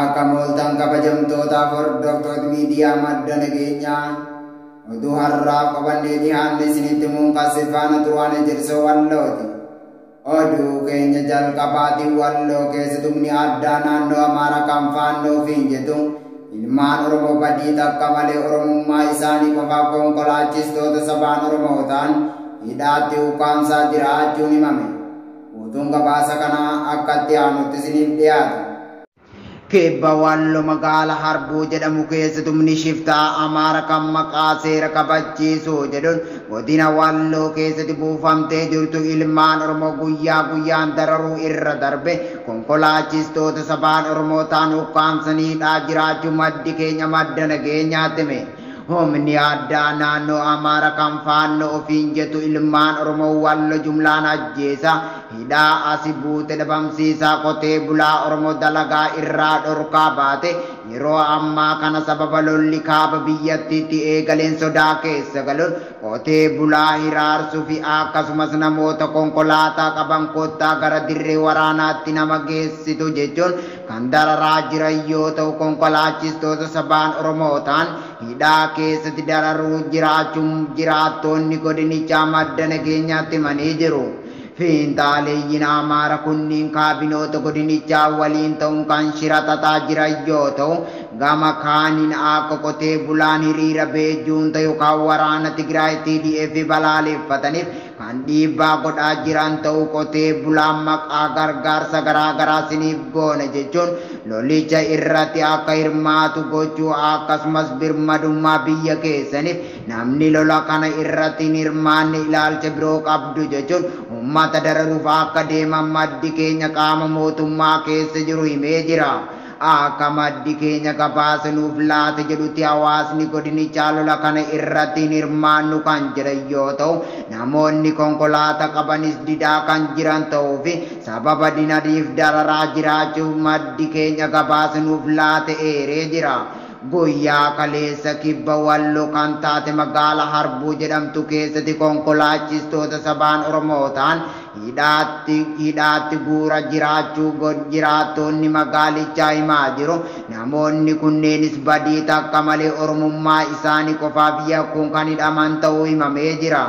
Akka mooltan kabajamtoota hordoftoota miidiyaa madda nageenyaa oduu har'aaf qabannee dhiyaanne isinitti muunqasse faana turaan jirsoo wallooti. Oduu keenya jalqabaatiin walloo keessatti humni addaa naannoo Amaaraa kan faannoo ofiin jedhu ilmaan Oromoo badii takka malee Oromummaa isaanii qofaaf konkolaachistoota sabaan Oromoo ta'an hidhaatti ukkaamsaa jiraachuun himame. Oduun gabaasa kanaa akka itti aanutti isiniif dhiyaata. Kibba Walloo magaalaa Harbuu jedhamu keessatti humni shiftaa Amaaraa kan maqaa seera kabachiisuu jedhuun godina Walloo keessatti buufamtee jirtu ilmaan Oromoo guyyaa guyyaan dararuu irra darbe konkolaachistoota sabaan Oromoo ta'an ukkaamsaniidhaa jiraachuu maddi keenya madda nageenyaatti hime. Humni addaa naannoo Amaaraa kan faannoo ofiin jedhu ilmaan Oromoo Walloo jumlaan ajjeesa hidhaa asii buute dhabamsiisaa qotee bulaa Oromoo dalagaa irraa dhorkaa baate yeroo ammaa kana sababa lolli kaaba biyyattiitti eegaleen sodaa keessa galuun qotee bulaa hiraarsuu fi akkasumas namoota konkolaataa qaban kottaa gara dirree waraanaatti nama geessitu jechuun kan dararaa jiran yoo ta'u konkolaachistoota sabaan Oromoo ta'an hidhaa keessatti dararuu jiraachuun jiraattonni godinichaa madda nageenyaatti himanii jiru. Fiinxaaleeyyiin Amaaraa kunniin kaabinoota godinichaa waliin ta'uun kan shira xaxaa jiran yoo ta'u gama kaaniin akka qotee bulaan hiriira beejuunta yookaan waraana Tigraay TDF balaaleffataniif kan dhiibbaa godhaa jiran ta'uu qotee bulaan maqaa gargaarsa garaagaraa siniif goone jechuun lolicha irratti akka hirmaatu gochuu akkasumas birmadummaa biyya keessaniif namni lola kana irratti hin hirmaanne ilaalcha biroo qabdu jechuun uummata dararuuf akka deeman maddi keenya qaama mootummaa keessa jiru himee jira. Akka maddi keenya gabaasanuuf laata jedhutti hawaasni godinichaa lola kana irratti hin hirmaannu kan jiran yoo ta'u namoonni konkolaataa qabanis didaa kan jiran ta'uu fi sababa dinadiif dararaa jiraachuu maddi keenya gabaasanuuf laata eeree jira. Guyyaa kaleessa kibba Walloo kan taate magaalaa Harbuu jedhamtu keessatti konkolaachistoota sabaan Oromoo ta'an hidhaatti guura jiraachuu jiraattonni magaalichaa himaa jiru. Namoonni kunneenis badii takka malee Oromummaa isaanii qofaaf yakkuun kan hidhaman ta'uu himamee jira.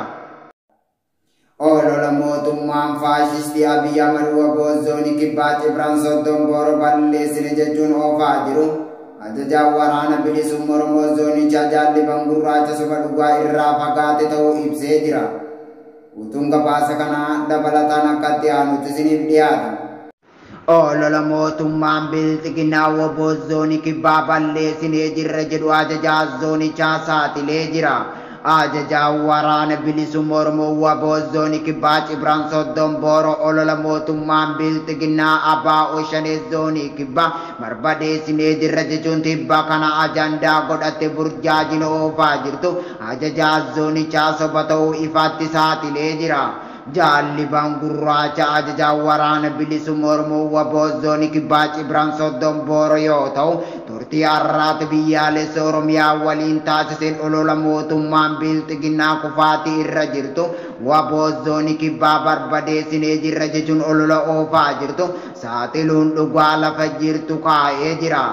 Olola mootummaan faashistii Abiy Ahmed WBO zoonii kibbaa Cibran Soddon Booroo balleessine jechuun oofaa jiru. Ajajaan waraana bilisummaa Oromoo zoonichaa Jaalliban Gurraacha soba dhugaa irraa fagaate ta'uu ibsee jira. Utuun gabaasa kanaa dabalataan akka itti aanutti isiniif dhiyaata. Olola mootummaan bilxiginaa WBO zoonii kibbaa balleessinee jirra jedhu ajajaa zoonichaa saaxilee jira. Ajajaan waraana bilisummaa Oromoo WBO zoonii kibbaa Cibran Soddon Booroo olola mootummaan bilxiginaa ABO shanee zoonii kibbaa barbadeessinee jirra jechuun tibba kana ajandaa godhatte burjaajila oofaa jirtu ajajaa zoonichaa soba ta'uu ifaatti saaxilee jira. Jaalliban Gurraacha ajajaan waraana bilisummaa Oromoo WBO zoonii kibbaa Cibran Soddon Booroo yoo ta'u turtii har'aati biyyaalessa Oromiyaa waliin taasiseen olola mootummaan bilxiginaa kufaatii irra jirtu WBO zoonii kibbaa barbadeessinee jirra jechuun olola oofaa jirtu saaxiluun dhugaa lafa jirtu kaa'ee jira.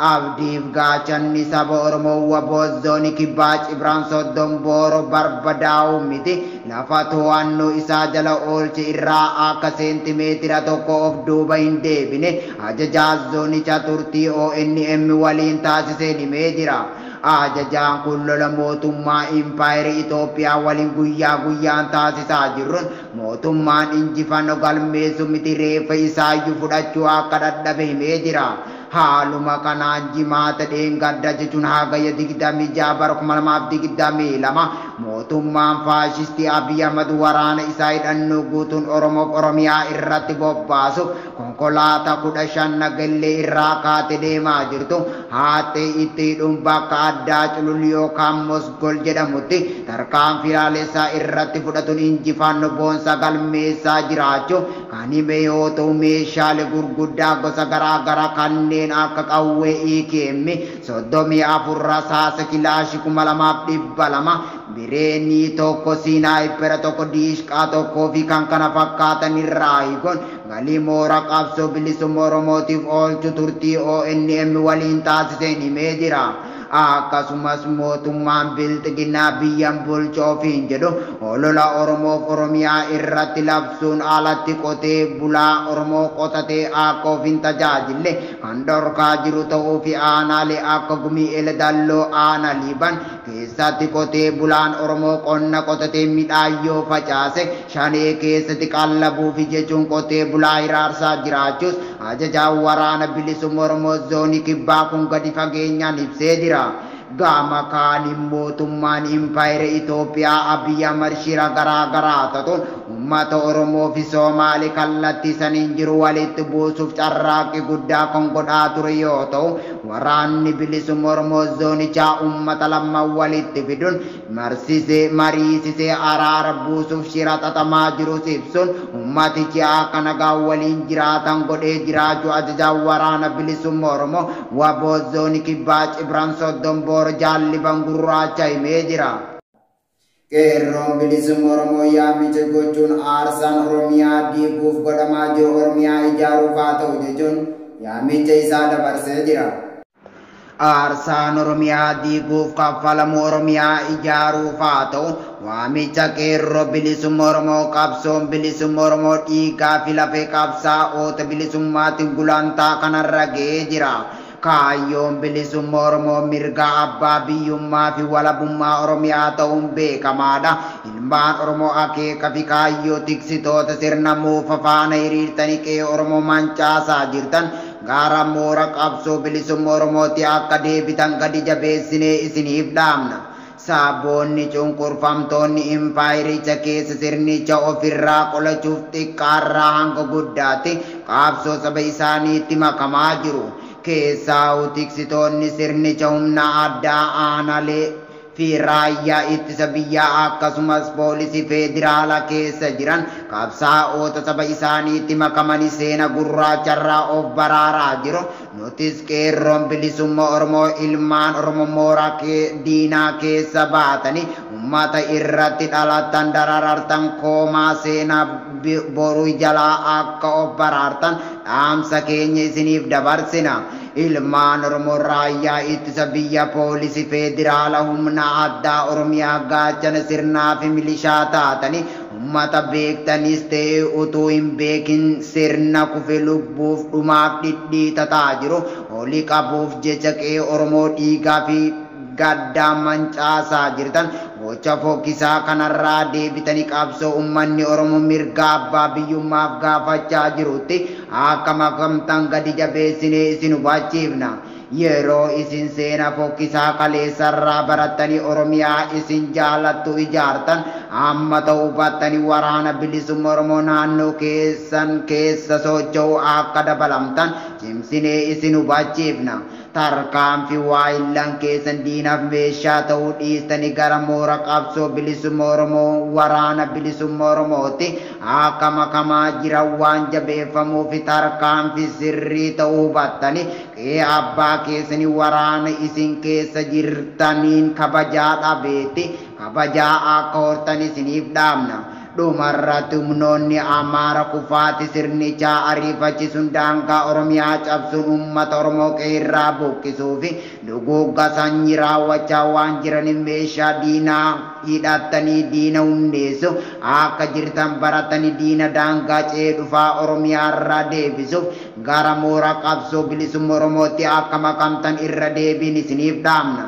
Abdiif gaachanni saba Oromoo WBO zoonii kibbaa Cibran Soddon Booroo barbadaa'u miti lafa to'annoo isaa jala oolche irraa akka seentimeetira tokko of duuba hin deebine ajajaa zoonichaa turtii ONM waliin taasiseen himee jira. Ajajaan kun lola mootummaa Impaayerii Itoophiyaa waliin guyyaa guyyaan taasisaa jirruun mootummaan injifannoo galmeessu miti reeffa isaayyuu fudhachuu akka dadhabe himee jira. Haaluma kanaan jimaata dheengadda jechuun hagayya 26 bara 2022 mootummaan faashistii Abiy Ahmed waraana isaa hidhannoo guutuun Oromoof Oromiyaa irratti bobbaasu konkolaataa 15 nagallee irraa kaate deemaa jirtu haatee itti hidhuun bakka addaa culul yookaan Mosgol jedhamutti tarkaanfii laalessaa irratti fudhatuun injifannoo boonsaa galmeessaa jiraachuu kan ani yoo ta'u meeshaalee gurguddaa gosa garaa garaa kanneen akka qawwee EKM 34 rasaasa kilaashii 2200 bireenii tokko siinaayipera tokko diishqaa tokkoo fi kan kana fakkaatan irraa hiikuun galii mooraa qabsoo bilisummaa Oromootiif oolchu turtii ONM waliin taasiseen himee jira. Akkasumas mootummaan bilxiginaa biyyan bulchu ofiin jedhu olola Oromoof Oromiyaa irratti labsuun alatti qotee bulaa Oromoo qotatee akka ofiin tajaajille kan dhorkaa jiru ta'uu fi aanaalee akka Gumii Eldalloo Aanaa Liiban keessatti qotee bulaan Oromoo qonna qotatee midhaan yoo facaase shanee keessatti qallabuuf jechuun qotee bulaa hiraarsaa jiraachuus ajajaan waraana bilisummaa Oromoo zoonii kibbaa kun gadi fageenyaan ibsee jira. Gama kaaniin mootummaan impaayera Itoophiyaa Abiy Ahmed shira garaa garaa ta'uun uummata Oromoo fi Somaalee kallattii saniin jiru walitti buusuuf carraaqqii guddaa kan godhaa ture yoo ta'u waraanni bilisummaa Oromoo zoonichaa uummata lamaan walitti fiduun mariisisee araara buusuuf shira xaxamaa jirus ibsuun uummatichi akka nagaa waliin jiraatan godhee jiraachuu ajajaan waraana bilisummaa Oromoo waboo zoonii kibbaa Cibran Soddon Jalliban gurraacha himee jira. Qeerroon bilisummaa Oromoo yaamicha gochuun aarsaan Oromiyaa diiguuf godhamaa jiru Oromiyaa ijaaruuf haa ta'u jechuun yaamicha isaa dabarsee jira. Aarsaan Oromiyaa diiguuf kaffalamu Oromiyaa ijaaruuf haa ta'u waamicha qeerroo bilisummaa Oromoo qabsoon bilisummaa Oromoo dhiigaa fi lafee qabsaa'oota bilisummaatiin gulantaa kanarra ga'ee jira. Kaayyoon bilisummaa Oromoo mirga abbaa biyyummaa fi walabummaa Oromiyaa ta'uun beekamaadha. Ilmaan Oromoo akeeka fi kaayyoo tiksitoota sirna muufa faana hiriirtanii qe'ee Oromoo mancaasaa jirtan gara moora qabsoo bilisummaa Oromooti akka deebitan gadi jabeessinee isiniif dhaamna. Saboonni cunqurfamtoonni impaayericha keessa sirnicha ofirraa qolachuuf xiqqaarraa hanga guddaatti qabsoo saba isaaniitti makamaa jiru. Keessaa tiksitoonni sirnicha humna addaa aanaalee fi raayyaa ittisa biyyaa akkasumas poolisii federaalaa keessa jiran qabsaa'oota saba isaaniitti makamanii seena gurraacharraa of baraaraa jiru. Nutis qeerroon bilisummaa Oromoo ilmaan Oromoo mooraa diinaa keessa baatanii uummata irratti dhalatan dararartan koomaa seenaa boruu jalaa akka of baraartan dhaamsa keenya isiniif dabarsina. Ilmaan Oromoo raayyaa ittisa biyya poolisii federaalaa humna addaa Oromiyaa gaachana sirnaa fi milishaa taatanii uummata beektanis ta'e utuu hin beekin sirna kufe lubbuuf dhumaaf dhidhiitataa jiru olii qabuuf jecha qe'ee Oromoo dhiigaa fi gaddaa mancaasaa jirtan gocha fokkisaa kanarraa deebitanii qabsoo uummanni Oromoo mirga abbaa biyyummaaf gaafachaa jirutti akka makamtan gadi jabeessinee isin hubachiifna. Yeroo isin seena fokkisaa kaleessarraa barattanii Oromiyaa isin jaalattu ijaartan amma ta'uu hubattanii waraana bilisummaa Oromoo naannoo keessan keessa socho'uu akka dabalamtan cimsinee isin hubachiifna. Tarkaanfii waayillan keessan diinaaf meeshaa ta'uu dhiistanii gara moora qabsoo bilisummaa Oromoo waraana bilisummaa Oromooti akka makamaa jiran waan jabeeffamuuf tarkaanfii sirrii ta'uu hubattanii qe'ee abbaa keessanii waraana isin keessa jirtaniin kabajaa dhabeetti kabajaa akka hortan isiniif dhaamna. Dhumarratti humnoonni Amaara kufaati sirnichaa ariifachiisuun daangaa Oromiyaa cabsuun uummata Oromoo qe'eerraa buqqisuu fi duguugga sanyii raawwachaa waan jiraniif meeshaa diinaa hidhattanii diina hundeessu akka jirtan baratanii diina daangaa ce'ee dhufaa Oromiyaarraa deebisuuf gara moora qabsoo bilisummaa Oromootti akka makamtan irra deebiin isiniif dhaamna.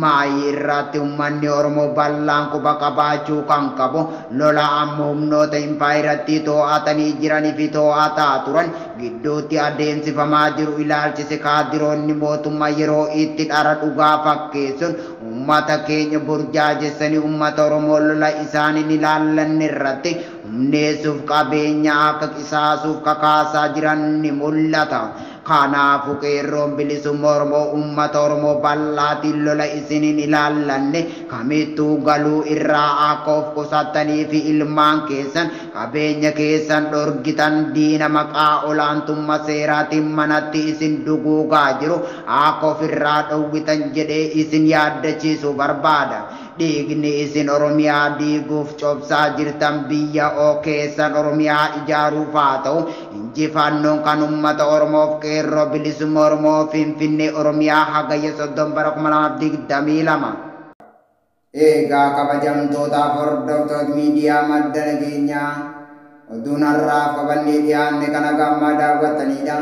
Maayii irratti uummanni Oromoo bal'aan quba qabaachuu kan qabu lola amma humnoota impaayiratti to'atanii jiranii fi to'ataa turan gidduutti adeemsifamaa jiru ilaalchise kaadiroonni mootummaa yeroo itti dhara dhugaa fakkeessuun uummata keenya burjaajessanii uummata Oromoo lola isaaniin ilaallanne irratti humneessuuf qabeenya akka qisaasuuf kakaasaa jiran ni mul'ata. Kanaafu qeerroon bilisummaa Oromoo uummata Oromoo bal'aatiin lola isiniin ilaallanne kamittuu galuu irraa akka of qusattanii fi ilmaan keessan qabeenya keessan dhorgitan diina maqaa olaantummaa seeraatiin manatti isin duguugaa jiru akka ofirraa dhowwitan jedhee isin yaaddachiisuu barbaada. Dhiigni isin Oromiyaa diiguuf cobsaa jirtan biyya keessan Oromiyaa ijaaruuf haa ta'u injifannoon kan uummata Oromoof qeerroo bilisummaa Oromoo Finfinnee Oromiyaa hagayya 30 bara 2022. Egaa kabajamtootaaf hordoftoota miidiyaa madda nageenyaa oduun har'aaf qabannee dhiyaanne kana gammaa daawwattanidha.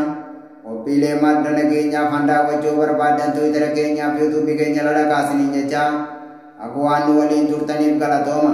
Qophiilee madda nageenyaaf kan daawwachuu barbaadan Tiwiitara keenyaa fi yuutuubii keenya lalakaasiniin jecha akka waan nu waliin turtaniif galatooma.